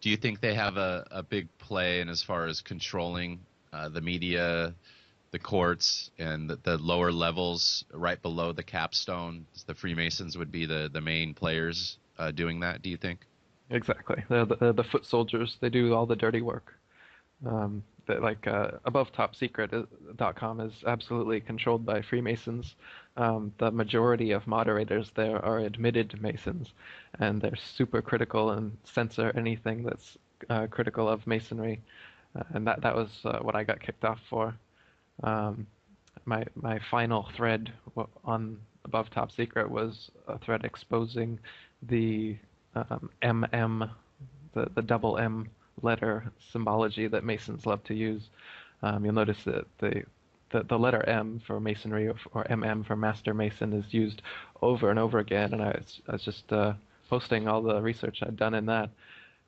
Do you think they have a big play in as far as controlling the media, the courts, and the lower levels right below the capstone? The Freemasons would be the main players doing that, do you think? Exactly. They're the foot soldiers. They do all the dirty work. That like AboveTopSecret.com is absolutely controlled by Freemasons. The majority of moderators there are admitted Masons, and they're super critical and censor anything that's critical of Masonry. And that was what I got kicked off for. Um, my final thread on Above Top Secret was a thread exposing the MM, the double M letter symbology that Masons love to use. You'll notice that the letter M for Masonry or MM for Master Mason is used over and over again, and I was just posting all the research I'd done in that,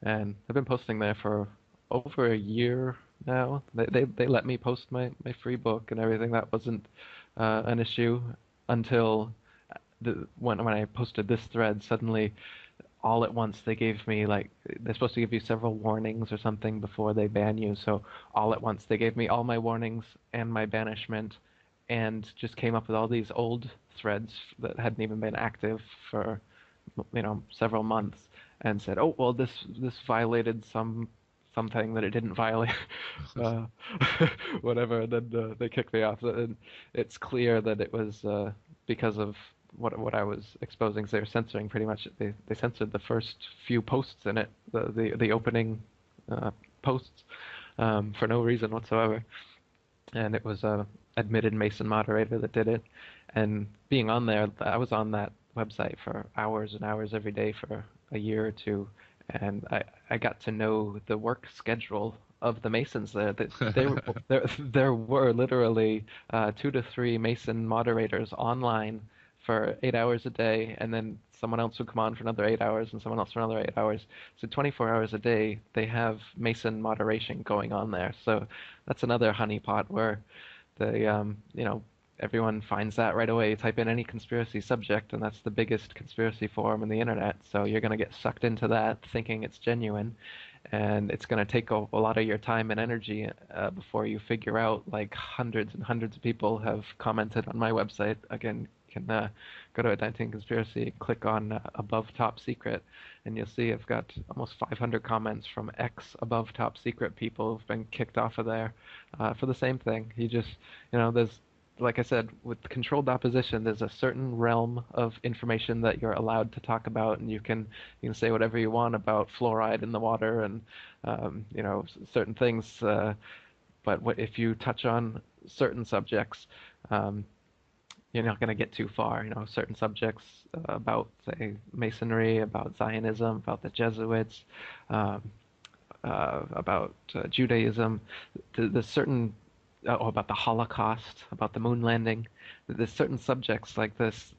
and I've been posting there for over a year now. They let me post my free book and everything. That wasn't an issue until when I posted this thread. Suddenly, all at once, they gave me like they're supposed to give you several warnings or something before they ban you. So all at once, they gave me all my warnings and my banishment, and just came up with all these old threads that hadn't even been active for several months, and said, "Oh well, this violated something that it didn't violate, uh, whatever." And then they kicked me off. And it's clear that it was because of what I was exposing. So they were censoring pretty much. They censored the first few posts in it, the opening posts, for no reason whatsoever. And it was a admitted Mason moderator that did it. And being on there, I was on that website for hours and hours every day for a year or two, and I got to know the work schedule of the Masons there. There were literally 2 to 3 Mason moderators online for 8 hours a day, and then someone else would come on for another 8 hours, and someone else for another 8 hours. So 24 hours a day, they have Mason moderation going on there. So that's another honeypot where they, everyone finds that right away. You type in any conspiracy subject, and that's the biggest conspiracy forum in the internet. So you're going to get sucked into that, thinking it's genuine, and it's going to take a lot of your time and energy before you figure out. Like hundreds and hundreds of people have commented on my website. Again, you can go to Atlantean Conspiracy, click on Above Top Secret, and you'll see I've got almost 500 comments from ex Above Top Secret people who've been kicked off of there for the same thing. You just, there's, like I said, with controlled opposition, there's a certain realm of information that you're allowed to talk about, and you can say whatever you want about fluoride in the water and certain things. But if you touch on certain subjects, you're not going to get too far. Certain subjects about, say, Masonry, about Zionism, about the Jesuits, about Judaism. There's certain about the Holocaust, about the moon landing. There's certain subjects like this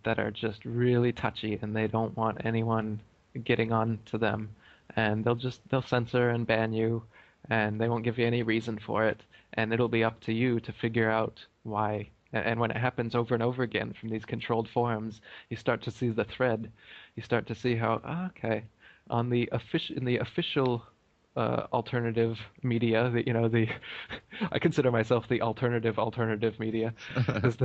that are just really touchy, and they don't want anyone getting on to them, and they'll censor and ban you, and they won't give you any reason for it, and it'll be up to you to figure out why. And when it happens over and over again from these controlled forums, you start to see the thread. You start to see how, in the official alternative media, I consider myself the alternative media. There's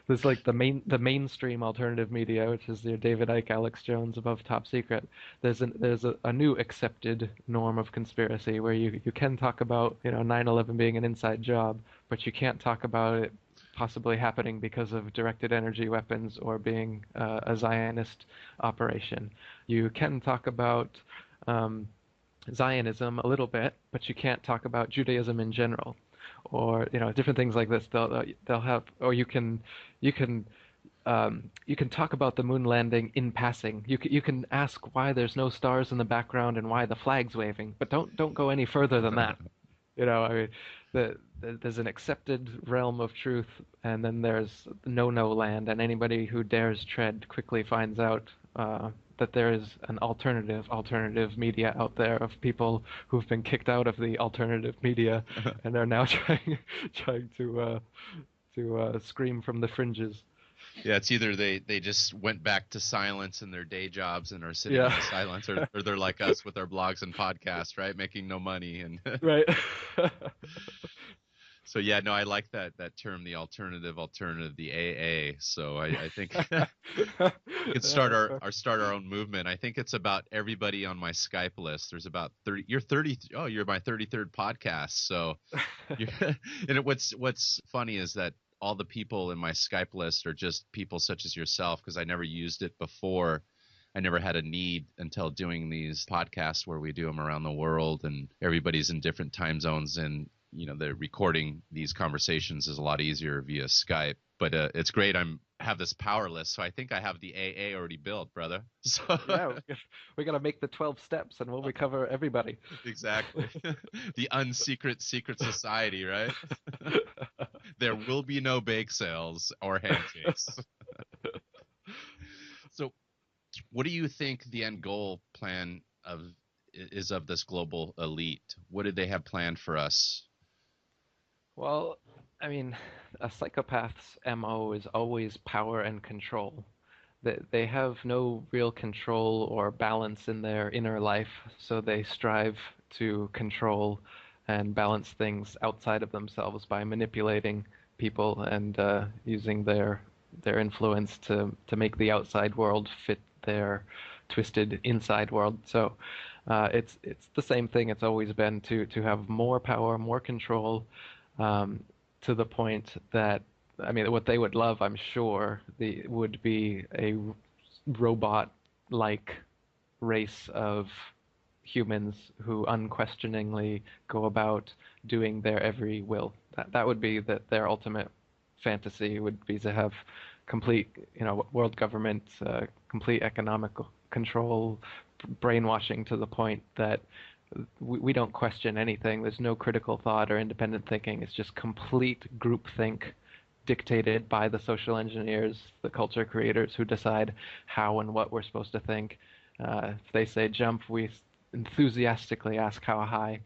there's like the mainstream alternative media, which is your David Icke, Alex Jones, Above Top Secret. There's a new accepted norm of conspiracy where you can talk about 9/11 being an inside job, but you can't talk about it possibly happening because of directed energy weapons or being a Zionist operation. You can talk about Zionism a little bit, but you can't talk about Judaism in general, or different things like this. They'll have, or you can talk about the moon landing in passing. You can ask why there's no stars in the background and why the flag's waving, but don't go any further than that. I mean, there's an accepted realm of truth, and then there's no land, and anybody who dares tread quickly finds out that there is an alternative media out there of people who've been kicked out of the alternative media, and are now trying to scream from the fringes. Yeah, it's either they just went back to silence in their day jobs and are sitting in Yeah. the silence, or they're like us with our blogs and podcasts, right? Making no money. And Right. so yeah, no, I like that term, the alternative, the AA. So I think we could start our own movement. I think it's about everybody on my Skype list. There's about 30. You're 30. Oh, you're my 33rd podcast. So you're, and what's funny is that all the people in my Skype list are just people such as yourself, because I never used it before. I never had a need until doing these podcasts where we do them around the world and everybody's in different time zones, and the recording these conversations is a lot easier via Skype. But it's great. Have this power list, so I think I have the AA already built, brother. So Yeah, we gotta make the 12 steps and we'll recover everybody. exactly, the secret society, right? There will be no bake sales or handshakes. So, what do you think the end goal plan is of this global elite? What did they have planned for us? Well, I mean, a psychopath's MO is always power and control. They have no real control or balance in their inner life, so they strive to control and balance things outside of themselves by manipulating people and using their influence to make the outside world fit their twisted inside world. So it's the same thing it's always been to have more power, more control, to the point that I mean, what they would love, I'm sure, would be a robot-like race of humans who unquestioningly go about doing their every will. That would be their ultimate fantasy would be to have complete, world government, complete economic control, brainwashing to the point that we don't question anything. There's no critical thought or independent thinking. It's just complete groupthink dictated by the social engineers, the culture creators who decide how and what we're supposed to think. If they say jump, we enthusiastically ask how high.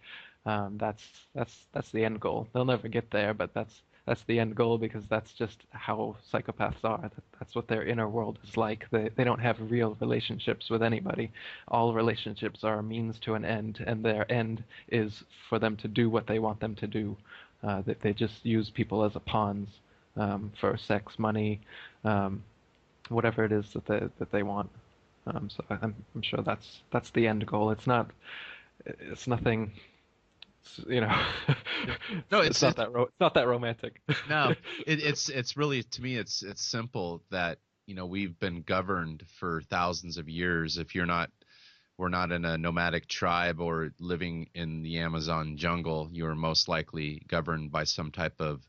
That's the end goal. They'll never get there, but that's the end goal because that's just how psychopaths are. That's what their inner world is like. They don't have real relationships with anybody. All relationships are a means to an end, and their end is for them to do what they want them to do. They just use people as a pawns for sex, money, whatever it is that they want. So I'm sure that's the end goal. It's nothing, you know. No, It's not that romantic. no, it's really, to me, it's simple that we've been governed for thousands of years. If we're not in a nomadic tribe or living in the Amazon jungle, you are most likely governed by some type of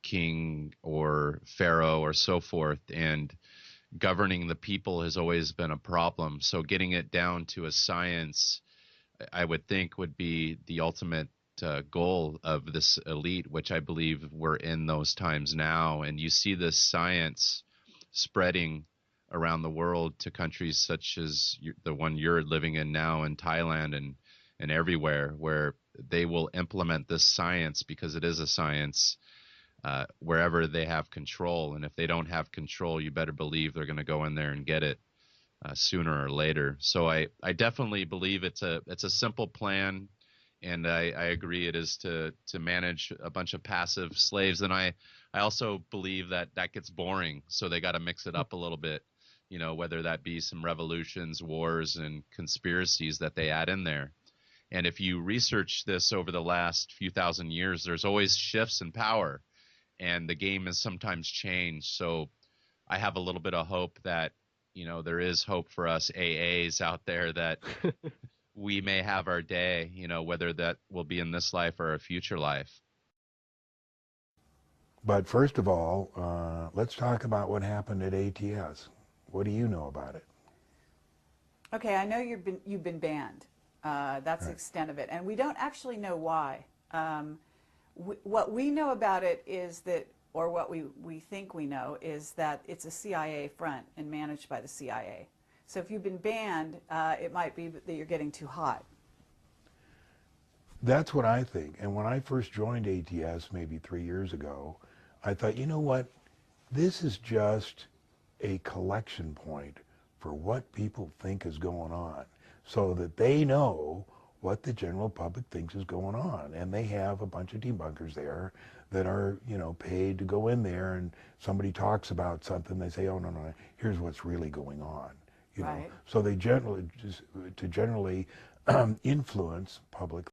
king or pharaoh or so forth, and governing the people has always been a problem. So getting it down to a science, I would think, would be the ultimate goal of this elite, which I believe we're in those times now. And you see this science spreading around the world to countries such as the one you're living in now in Thailand, and everywhere, where they will implement this science because it is a science wherever they have control. And if they don't have control, you better believe they're going to go in there and get it sooner or later. So I definitely believe it's a simple plan, and I agree it is to manage a bunch of passive slaves. And I also believe that gets boring, so they got to mix it up a little bit, whether that be some revolutions, wars, and conspiracies that they add in there. And if you research this over the last few thousand years, there's always shifts in power, and the game has sometimes changed. So I have a little bit of hope that there is hope for us AAs out there, that we may have our day, whether that will be in this life or a future life. But first of all, let's talk about what happened at ATS. What do you know about it? Okay, I know you've been banned. That's the extent of it, and we don't actually know why. What we know about it is that, or what we think we know, is that it's a CIA front and managed by the CIA. So if you've been banned, it might be that you're getting too hot. That's what I think. And when I first joined ATS maybe 3 years ago, I thought, you know what? This is just a collection point for what people think is going on, so that they know what the general public thinks is going on. And they have a bunch of debunkers there that are, you know, paid to go in there, and somebody talks about something, they say, oh, no, no, here's what's really going on. You know, Right. so they generally, just to generally influence public